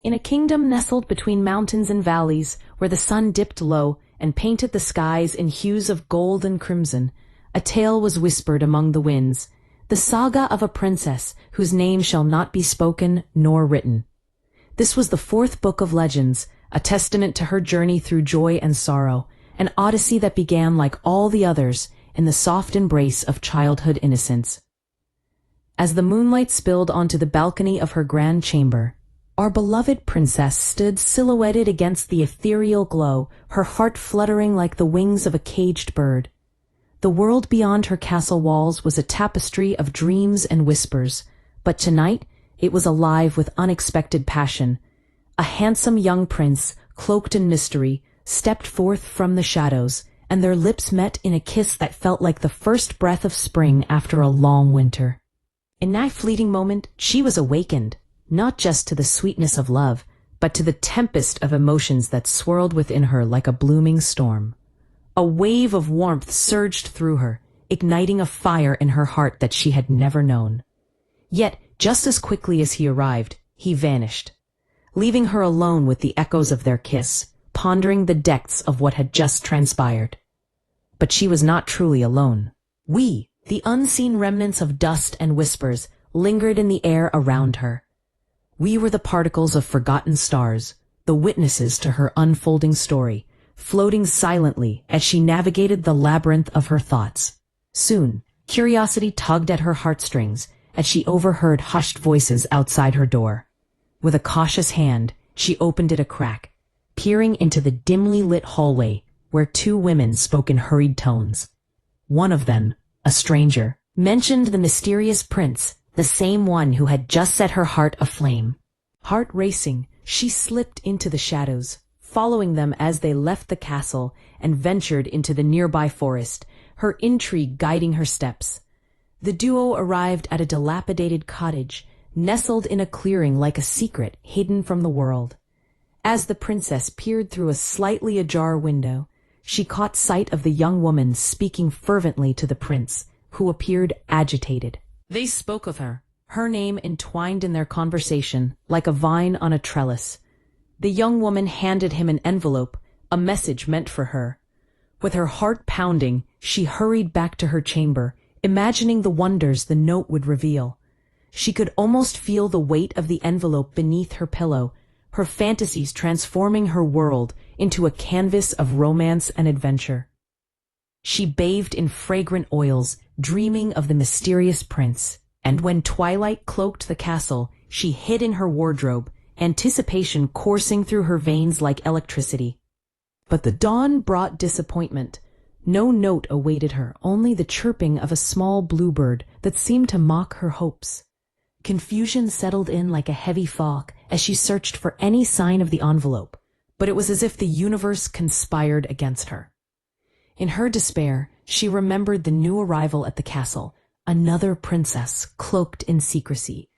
In a kingdom nestled between mountains and valleys, where the sun dipped low and painted the skies in hues of gold and crimson, a tale was whispered among the winds, the saga of a princess whose name shall not be spoken nor written. This was the fourth book of legends, a testament to her journey through joy and sorrow, an odyssey that began like all the others in the soft embrace of childhood innocence. As the moonlight spilled onto the balcony of her grand chamber, our beloved princess stood silhouetted against the ethereal glow, her heart fluttering like the wings of a caged bird. The world beyond her castle walls was a tapestry of dreams and whispers, but tonight it was alive with unexpected passion. A handsome young prince, cloaked in mystery, stepped forth from the shadows, and their lips met in a kiss that felt like the first breath of spring after a long winter. In that fleeting moment, she was awakened, not just to the sweetness of love, but to the tempest of emotions that swirled within her like a blooming storm. A wave of warmth surged through her, igniting a fire in her heart that she had never known. Yet, just as quickly as he arrived, he vanished, leaving her alone with the echoes of their kiss, pondering the depths of what had just transpired. But she was not truly alone. We, the unseen remnants of dust and whispers, lingered in the air around her. We were the particles of forgotten stars, the witnesses to her unfolding story, floating silently as she navigated the labyrinth of her thoughts. Soon, curiosity tugged at her heartstrings as she overheard hushed voices outside her door. With a cautious hand, she opened it a crack, peering into the dimly lit hallway where two women spoke in hurried tones. One of them, a stranger, mentioned the mysterious prince, the same one who had just set her heart aflame. Heart racing, she slipped into the shadows, following them as they left the castle and ventured into the nearby forest, her intrigue guiding her steps. The duo arrived at a dilapidated cottage, nestled in a clearing like a secret hidden from the world. As the princess peered through a slightly ajar window, she caught sight of the young woman speaking fervently to the prince, who appeared agitated. They spoke of her name entwined in their conversation like a vine on a trellis. The young woman handed him an envelope, a message meant for her. With her heart pounding, she hurried back to her chamber, imagining the wonders the note would reveal. She could almost feel the weight of the envelope beneath her pillow, her fantasies transforming her world into a canvas of romance and adventure. She bathed in fragrant oils, dreaming of the mysterious prince, and when twilight cloaked the castle, she hid in her wardrobe, anticipation coursing through her veins like electricity. But the dawn brought disappointment. No note awaited her, only the chirping of a small bluebird that seemed to mock her hopes. Confusion settled in like a heavy fog as she searched for any sign of the envelope, but it was as if the universe conspired against her. In her despair, she remembered the new arrival at the castle, another princess cloaked in secrecy.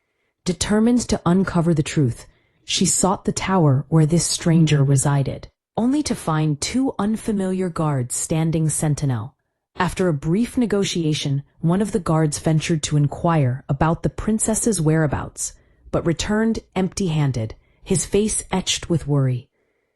Determined to uncover the truth, she sought the tower where this stranger resided, only to find two unfamiliar guards standing sentinel. After a brief negotiation, one of the guards ventured to inquire about the princess's whereabouts, but returned empty-handed, his face etched with worry.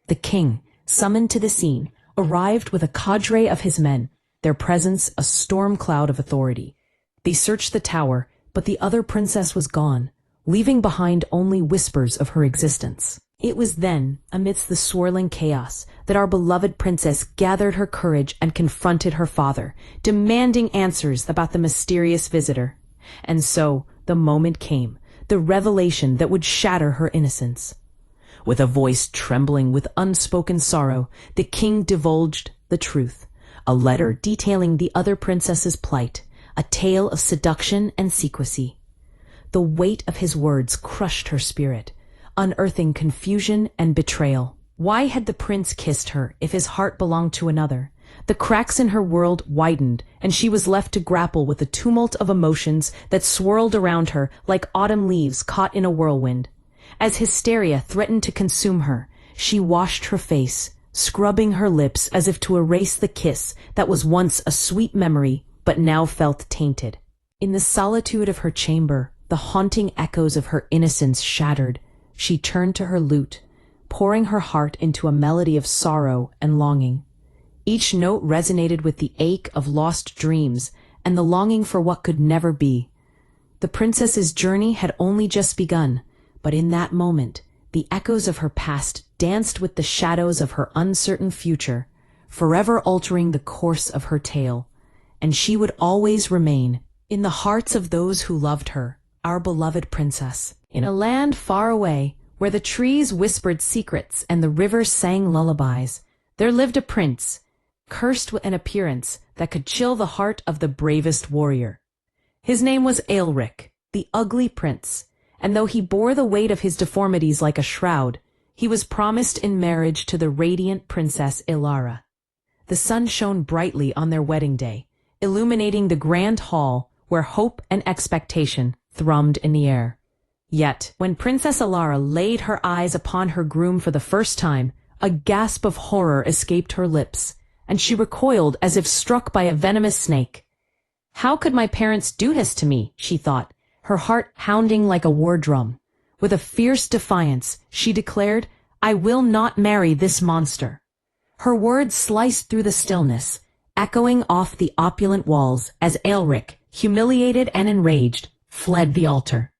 The king, summoned to the scene, arrived with a cadre of his men, their presence a storm cloud of authority. They searched the tower, but the other princess was gone, leaving behind only whispers of her existence. It was then, amidst the swirling chaos, that our beloved princess gathered her courage and confronted her father, demanding answers about the mysterious visitor. And so, the moment came, the revelation that would shatter her innocence. With a voice trembling with unspoken sorrow, the king divulged the truth, a letter detailing the other princess's plight, a tale of seduction and secrecy. The weight of his words crushed her spirit, unearthing confusion and betrayal. Why had the prince kissed her if his heart belonged to another? The cracks in her world widened, and she was left to grapple with the tumult of emotions that swirled around her like autumn leaves caught in a whirlwind. As hysteria threatened to consume her, she washed her face, scrubbing her lips as if to erase the kiss that was once a sweet memory but now felt tainted. In the solitude of her chamber, the haunting echoes of her innocence shattered. she turned to her lute, pouring her heart into a melody of sorrow and longing. Each note resonated with the ache of lost dreams and the longing for what could never be. The princess's journey had only just begun, but in that moment, the echoes of her past danced with the shadows of her uncertain future, forever altering the course of her tale. And she would always remain in the hearts of those who loved her, our beloved princess. In a land far away, where the trees whispered secrets and the rivers sang lullabies, there lived a prince, cursed with an appearance that could chill the heart of the bravest warrior. His name was Aelric, the ugly prince, and though he bore the weight of his deformities like a shroud, he was promised in marriage to the radiant princess Ilara. The sun shone brightly on their wedding day, illuminating the grand hall where hope and expectation thrummed in the air. Yet, when Princess Ilara laid her eyes upon her groom for the first time, a gasp of horror escaped her lips, and she recoiled as if struck by a venomous snake. "How could my parents do this to me?" she thought, her heart pounding like a war drum. With a fierce defiance, she declared, "I will not marry this monster." Her words sliced through the stillness, echoing off the opulent walls as Aelric, humiliated and enraged, fled the altar.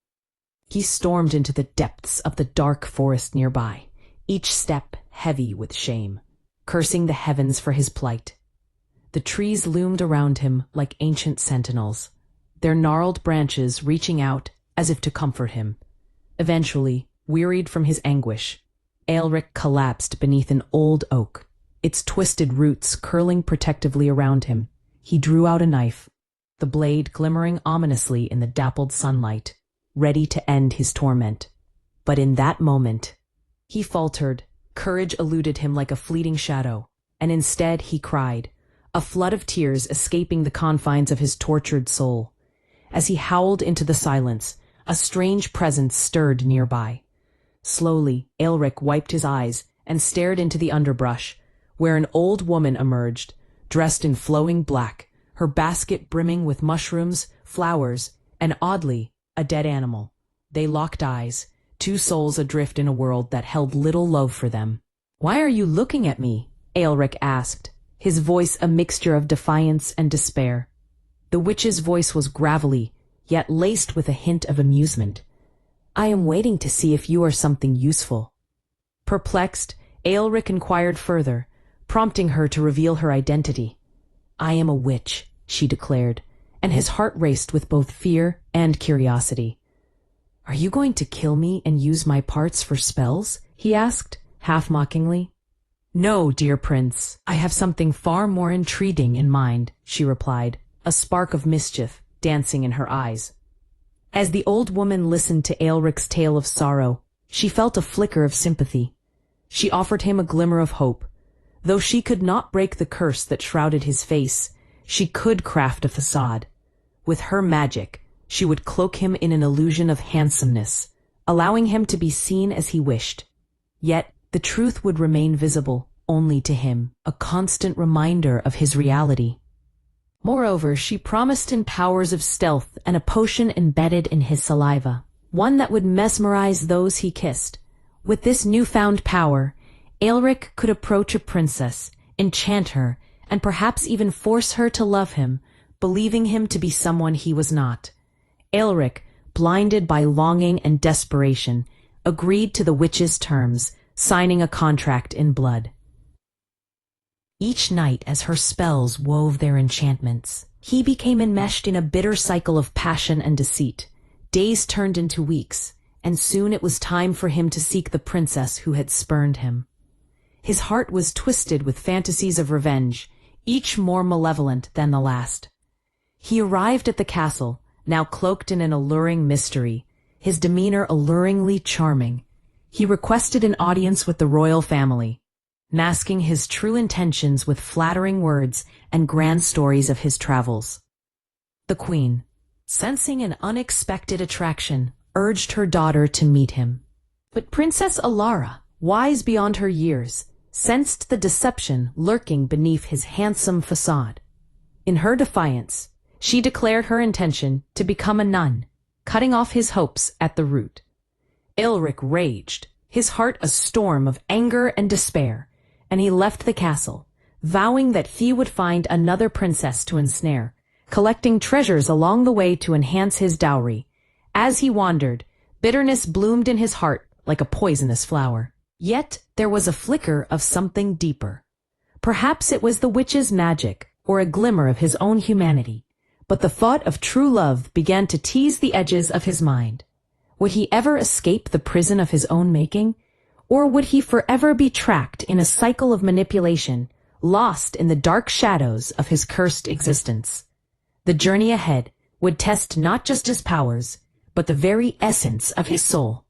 He stormed into the depths of the dark forest nearby, each step heavy with shame, cursing the heavens for his plight. The trees loomed around him like ancient sentinels, their gnarled branches reaching out as if to comfort him. Eventually, wearied from his anguish, Aelric collapsed beneath an old oak, its twisted roots curling protectively around him. He drew out a knife, the blade glimmering ominously in the dappled sunlight, ready to end his torment. But in that moment, he faltered. Courage eluded him like a fleeting shadow, and instead he cried, a flood of tears escaping the confines of his tortured soul. As he howled into the silence, a strange presence stirred nearby. Slowly, Aelric wiped his eyes and stared into the underbrush, where an old woman emerged, dressed in flowing black, her basket brimming with mushrooms, flowers, and oddly, a dead animal. They locked eyes, two souls adrift in a world that held little love for them. "Why are you looking at me?" Aelric asked, his voice a mixture of defiance and despair. The witch's voice was gravelly, yet laced with a hint of amusement. "I am waiting to see if you are something useful." Perplexed, Aelric inquired further, prompting her to reveal her identity. "I am a witch," she declared, and his heart raced with both fear and curiosity. "Are you going to kill me and use my parts for spells?" he asked, half mockingly. "No, dear prince, I have something far more intriguing in mind," she replied, a spark of mischief dancing in her eyes. As the old woman listened to Aelric's tale of sorrow, she felt a flicker of sympathy. She offered him a glimmer of hope. Though she could not break the curse that shrouded his face, she could craft a facade. With her magic, she would cloak him in an illusion of handsomeness, allowing him to be seen as he wished. Yet, the truth would remain visible only to him, a constant reminder of his reality. Moreover, she promised him powers of stealth and a potion embedded in his saliva, one that would mesmerize those he kissed. With this newfound power, Aelric could approach a princess, enchant her, and perhaps even force her to love him, believing him to be someone he was not. Aelric, blinded by longing and desperation, agreed to the witch's terms, signing a contract in blood. Each night, as her spells wove their enchantments, he became enmeshed in a bitter cycle of passion and deceit. Days turned into weeks, and soon it was time for him to seek the princess who had spurned him. His heart was twisted with fantasies of revenge, each more malevolent than the last. He arrived at the castle, now cloaked in an alluring mystery, his demeanor alluringly charming. He requested an audience with the royal family, masking his true intentions with flattering words and grand stories of his travels. The queen, sensing an unexpected attraction, urged her daughter to meet him. But Princess Ilara, wise beyond her years, sensed the deception lurking beneath his handsome facade. In her defiance, she declared her intention to become a nun, cutting off his hopes at the root. Elric raged, his heart a storm of anger and despair, and he left the castle, vowing that he would find another princess to ensnare, collecting treasures along the way to enhance his dowry. As he wandered, bitterness bloomed in his heart like a poisonous flower. Yet there was a flicker of something deeper. Perhaps it was the witch's magic, or a glimmer of his own humanity, but the thought of true love began to tease the edges of his mind. Would he ever escape the prison of his own making? Or would he forever be trapped in a cycle of manipulation, lost in the dark shadows of his cursed existence? The journey ahead would test not just his powers, but the very essence of his soul.